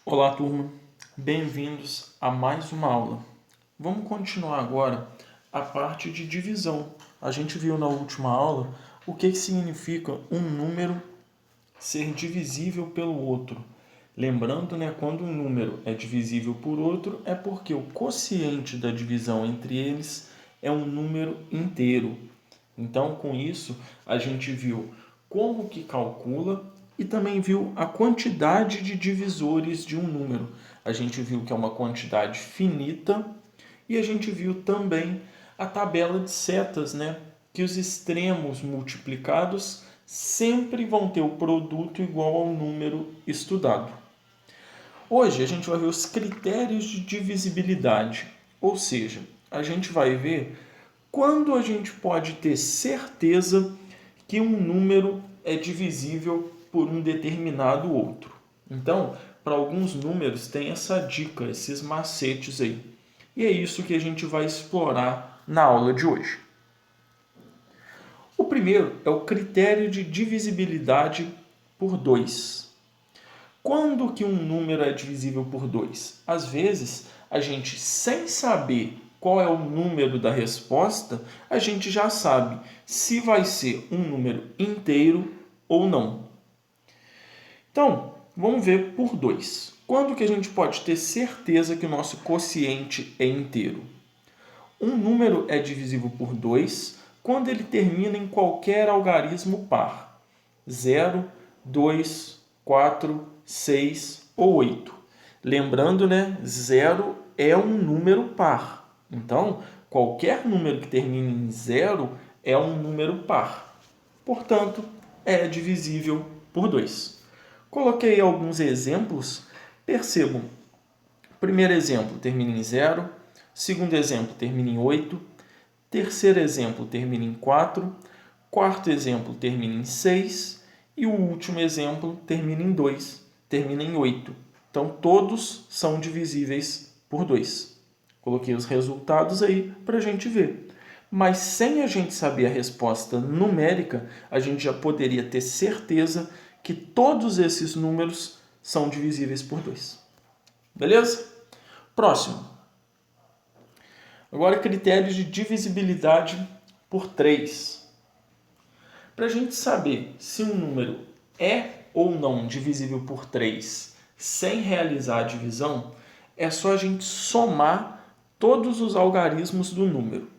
Olá, turma. Bem-vindos a mais uma aula. Vamos continuar agora a parte de divisão. A gente viu na última aula o que significa um número ser divisível pelo outro. Lembrando, quando um número é divisível por outro, é porque o quociente da divisão entre eles é um número inteiro. Então, com isso, a gente viu como que calcula e também viu a quantidade de divisores de um número. A gente viu que é uma quantidade finita e a gente viu também a tabela de setas, que os extremos multiplicados sempre vão ter o produto igual ao número estudado. Hoje a gente vai ver os critérios de divisibilidade, ou seja, a gente vai ver quando a gente pode ter certeza que um número é divisível por um determinado outro. Então, para alguns números tem essa dica, esses macetes aí. E é isso que a gente vai explorar na aula de hoje. O primeiro é o critério de divisibilidade por 2. Quando que um número é divisível por 2? Às vezes, a gente, sem saber qual é o número da resposta, a gente já sabe se vai ser um número inteiro ou não. Então, vamos ver por 2. Quando que a gente pode ter certeza que o nosso quociente é inteiro? Um número é divisível por 2 quando ele termina em qualquer algarismo par. 0, 2, 4, 6 ou 8. Lembrando, 0 é um número par. Então, qualquer número que termine em 0 é um número par. Portanto, é divisível por 2. Coloquei alguns exemplos. Percebam. Primeiro exemplo termina em 0. Segundo exemplo termina em 8. Terceiro exemplo termina em 4. Quarto exemplo termina em 6. E o último exemplo termina em 2. Termina em 8. Então, todos são divisíveis por 2. Coloquei os resultados aí para a gente ver. Mas sem a gente saber a resposta numérica, a gente já poderia ter certeza que todos esses números são divisíveis por 2. Beleza? Próximo. Agora, critérios de divisibilidade por 3. Para a gente saber se um número é ou não divisível por 3 sem realizar a divisão, é só a gente somar todos os algarismos do número.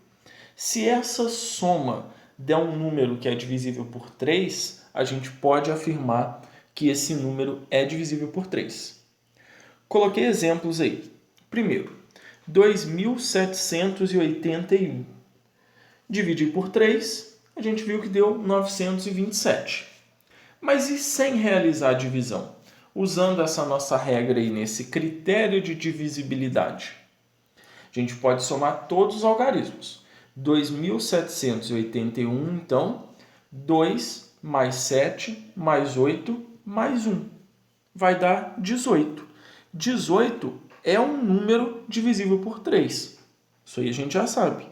Se essa soma der um número que é divisível por 3, a gente pode afirmar que esse número é divisível por 3. Coloquei exemplos aí. Primeiro, 2.781. Dividir por 3, a gente viu que deu 927. Mas e sem realizar a divisão? Usando essa nossa regra aí, nesse critério de divisibilidade. A gente pode somar todos os algarismos. 2.781, então, 2 mais 7 mais 8 mais 1. Vai dar 18. 18 é um número divisível por 3. Isso aí a gente já sabe.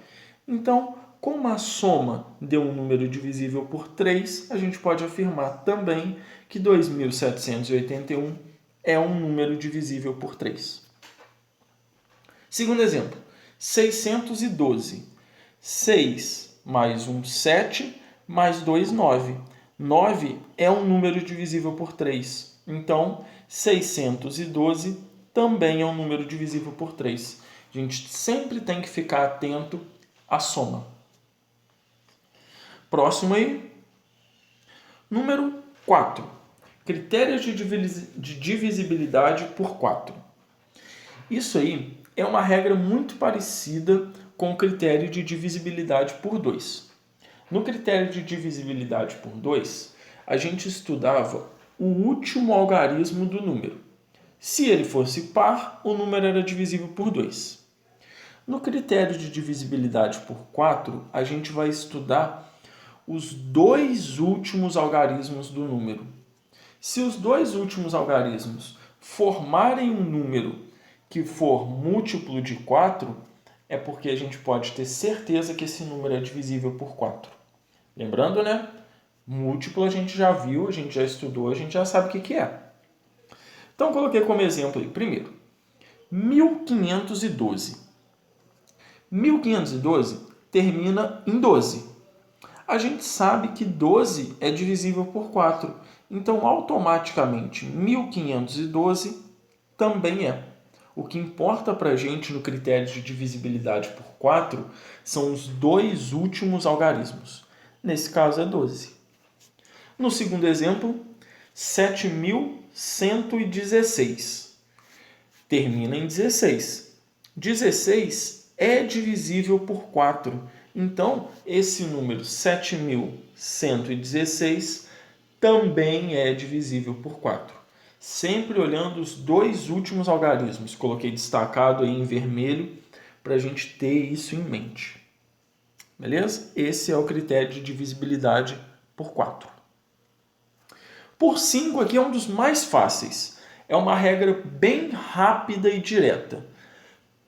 Então, como a soma deu um número divisível por 3, a gente pode afirmar também que 2.781 é um número divisível por 3. Segundo exemplo, 612. 6 mais 1, 7, mais 2, 9. 9 é um número divisível por 3. Então, 612 também é um número divisível por 3. A gente sempre tem que ficar atento à soma. Próximo aí. Número 4. Critérios de divisibilidade por 4. Isso aí é uma regra muito parecida com o critério de divisibilidade por 2. No critério de divisibilidade por 2, a gente estudava o último algarismo do número. Se ele fosse par, o número era divisível por 2. No critério de divisibilidade por 4, a gente vai estudar os dois últimos algarismos do número. Se os dois últimos algarismos formarem um número que for múltiplo de 4, é porque a gente pode ter certeza que esse número é divisível por 4. Lembrando, Múltiplo a gente já viu, a gente já estudou, a gente já sabe o que é. Então, coloquei como exemplo aí, primeiro, 1512. 1512 termina em 12. A gente sabe que 12 é divisível por 4. Então, automaticamente, 1512 também é. O que importa para a gente no critério de divisibilidade por 4 são os dois últimos algarismos. Nesse caso é 12. No segundo exemplo, 7.116. Termina em 16. 16 é divisível por 4. Então, esse número 7.116 também é divisível por 4. Sempre olhando os dois últimos algarismos. Coloquei destacado aí em vermelho para a gente ter isso em mente. Beleza? Esse é o critério de divisibilidade por 4. Por 5 aqui é um dos mais fáceis. É uma regra bem rápida e direta.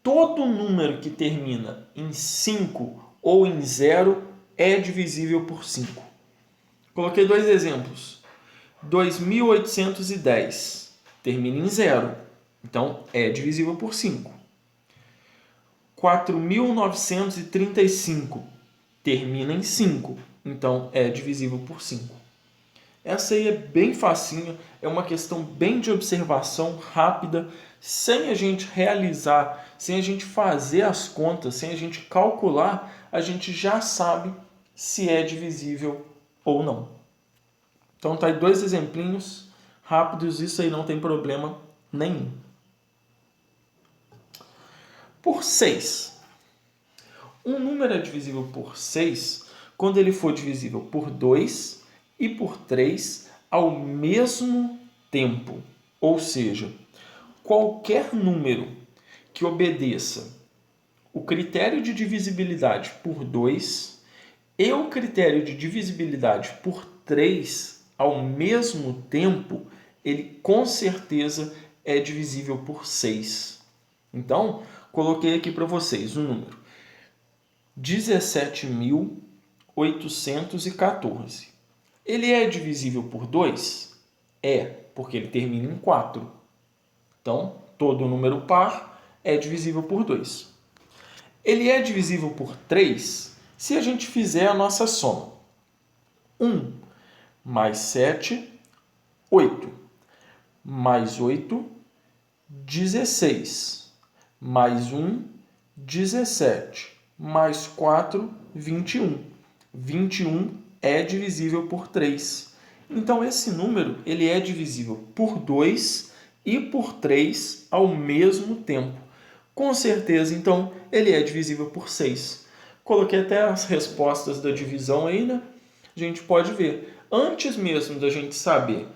Todo número que termina em 5 ou em 0 é divisível por 5. Coloquei dois exemplos. 2.810 termina em 0, então é divisível por 5. 4.935 termina em 5, então é divisível por 5. Essa aí é bem facinho, é uma questão bem de observação rápida, sem a gente realizar, sem a gente fazer as contas, sem a gente calcular, a gente já sabe se é divisível ou não. Então tá aí dois exemplinhos rápidos, isso aí não tem problema nenhum. Por 6. Um número é divisível por 6 quando ele for divisível por 2 e por 3 ao mesmo tempo. Ou seja, qualquer número que obedeça o critério de divisibilidade por 2 e o critério de divisibilidade por 3 ao mesmo tempo, ele com certeza é divisível por 6. Então, coloquei aqui para vocês o número 17.814. Ele é divisível por 2? É, porque ele termina em 4. Então, todo número par é divisível por 2. Ele é divisível por 3 se a gente fizer a nossa soma. 1 mais 7, 8. Mais 8, 16. Mais 1, 17. Mais 4, 21. 21 é divisível por 3. Então, esse número ele é divisível por 2 e por 3 ao mesmo tempo. Com certeza, então, ele é divisível por 6. Coloquei até as respostas da divisão aí, né? A gente pode ver. Antes mesmo da gente saber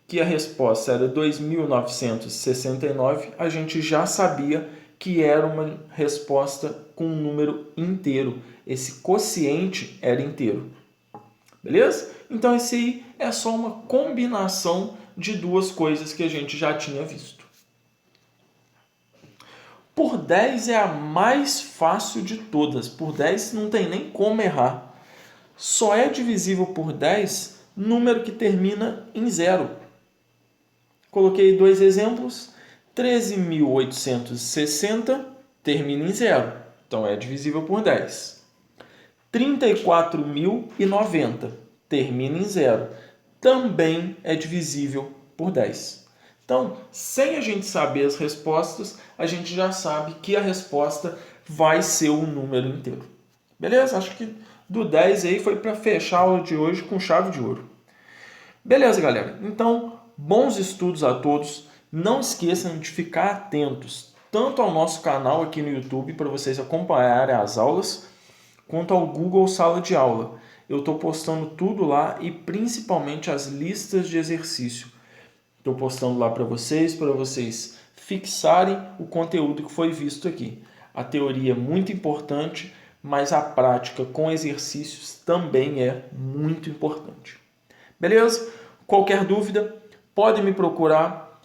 que a resposta era 2.969, a gente já sabia que era uma resposta com um número inteiro. Esse quociente era inteiro. Beleza? Então, esse aí é só uma combinação de duas coisas que a gente já tinha visto. Por 10 é a mais fácil de todas. Por 10 não tem nem como errar. Só é divisível por 10 número que termina em 0. Coloquei dois exemplos. 13.860 termina em 0. Então, é divisível por 10. 34.090 termina em 0. Também é divisível por 10. Então, sem a gente saber as respostas, a gente já sabe que a resposta vai ser um número inteiro. Beleza? Acho que do 10 aí foi para fechar a aula de hoje com chave de ouro. Beleza, galera? Então, bons estudos a todos. Não esqueçam de ficar atentos tanto ao nosso canal aqui no YouTube para vocês acompanharem as aulas, quanto ao Google Sala de Aula. Eu estou postando tudo lá e principalmente as listas de exercício. Estou postando lá para vocês fixarem o conteúdo que foi visto aqui. A teoria é muito importante, mas a prática com exercícios também é muito importante. Beleza? Qualquer dúvida, pode me procurar.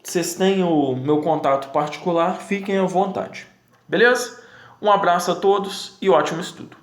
Vocês têm o meu contato particular, fiquem à vontade. Beleza? Um abraço a todos e ótimo estudo.